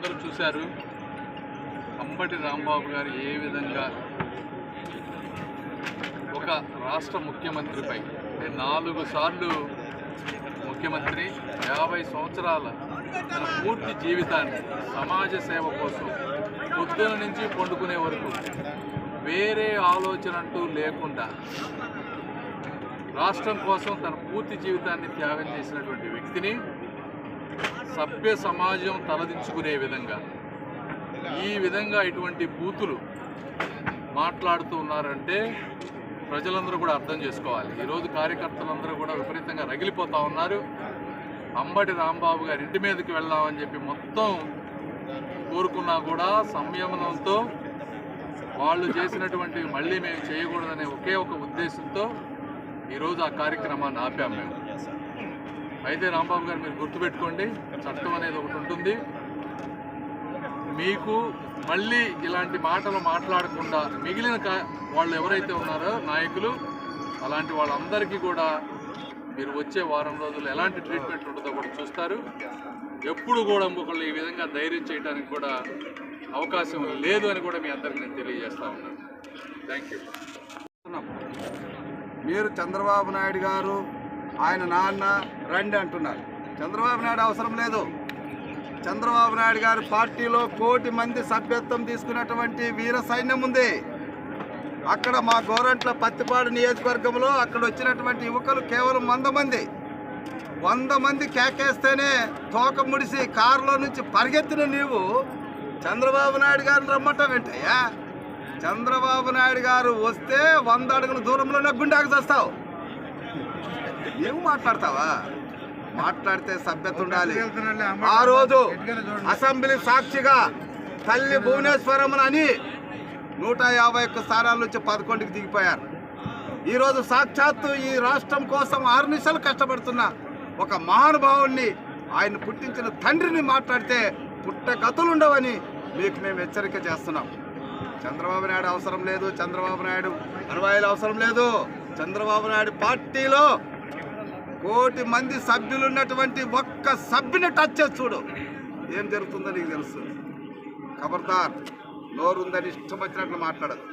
అందరూ చూశారు అంబటి రాంబాబు గారు ఏ విధంగా ఒక రాష్ట్ర ముఖ్యమంత్రిపై 4 సార్లు ముఖ్యమంత్రి 50 సంవత్సరాల తన పూర్తి జీవితాన్ని సమాజ సేవ కోసం పొద్దున నుంచి పండుకునే వరకు వేరే ఆలోచన అంటూ లేకుండా రాష్ట్రం కోసం తన పూర్తి జీవితాన్ని త్యాగం చేసినటువంటి వ్యక్తిని సభ్య సమాజం తలదించుకునే విధంగా ఈ విధంగా ఇటువంటి బూతులు మాట్లాడుతూ ఉన్నారంటే ప్రజలందరూ కూడా అర్థం చేసుకోవాలి. ఈరోజు కార్యకర్తలందరూ కూడా విపరీతంగా రగిలిపోతూ ఉన్నారు. అంబటి రాంబాబు గారి ఇంటి మీదకి వెళ్దామని చెప్పి మొత్తం కోరుకున్నా కూడా సంయమనంతో వాళ్ళు చేసినటువంటి మళ్ళీ మేము చేయకూడదనే ఒకే ఒక ఉద్దేశంతో ఈరోజు ఆ కార్యక్రమాన్ని ఆపాం మేము. అయితే రాంబాబు గారు మీరు గుర్తుపెట్టుకోండి, చట్టం అనేది ఒకటి ఉంటుంది. మీకు మళ్ళీ ఇలాంటి మాటలు మాట్లాడకుండా మిగిలిన వాళ్ళు ఎవరైతే ఉన్నారో నాయకులు, అలాంటి వాళ్ళందరికీ కూడా మీరు వచ్చే వారం రోజులు ఎలాంటి ట్రీట్మెంట్ ఉంటుందో కూడా చూస్తారు. ఎప్పుడు కూడా ఇంకొకళ్ళు ఈ విధంగా ధైర్యం చేయడానికి కూడా అవకాశం లేదు అని కూడా మీ అందరికీ నేను తెలియజేస్తా ఉన్నాను. Thank you. మీరు చంద్రబాబు నాయుడు గారు ఆయన నాన్న రండి అంటున్నారు. చంద్రబాబు నాయుడు అవసరం లేదు. చంద్రబాబు నాయుడు గారి పార్టీలో 1 కోటి మంది సభ్యత్వం తీసుకున్నటువంటి వీర సైన్యం ఉంది. అక్కడ మా గోరంట్ల పత్తిపాడు నియోజకవర్గంలో అక్కడ వచ్చినటువంటి యువకులు కేవలం 100 మంది. 100 మంది కేకేస్తేనే తోక ముడిసి కారులో నుంచి పరిగెత్తిన నీవు చంద్రబాబు నాయుడు గారిని రమ్మంటావు ఏంటయ్యా? చంద్రబాబు నాయుడు గారు వస్తే 100 అడుగుల దూరంలోనే గుండెకు చేస్తావు. నీవు మాట్లాడతావా? మాట్లాడితే సభ్యత ఉండాలి. ఆ రోజు అసెంబ్లీ సాక్షిగా తల్లి భువనేశ్వరమ్మని అని 151 స్థానాల నుంచి 11కి దిగిపోయారు. ఈరోజు సాక్షాత్తు ఈ రాష్ట్రం కోసం 6 నిమిషాలు కష్టపడుతున్న ఒక మహానుభావుణ్ణి, ఆయన పుట్టించిన తండ్రిని మాట్లాడితే పుట్టగతులుండవని మీకు మేము హెచ్చరిక చేస్తున్నాం. చంద్రబాబు నాయుడు అవసరం లేదు. చంద్రబాబు నాయుడు అనువాయిలు అవసరం లేదు. చంద్రబాబు నాయుడు పార్టీలో 1 కోటి మంది సభ్యులు ఉన్నటువంటి ఒక్క సభ్యుని టచ్ చేసి చూడు, ఏం జరుగుతుందో నీకు తెలుసు. ఖబర్దార్, నోరుందని ఇష్టం వచ్చినట్లు మాట్లాడదు.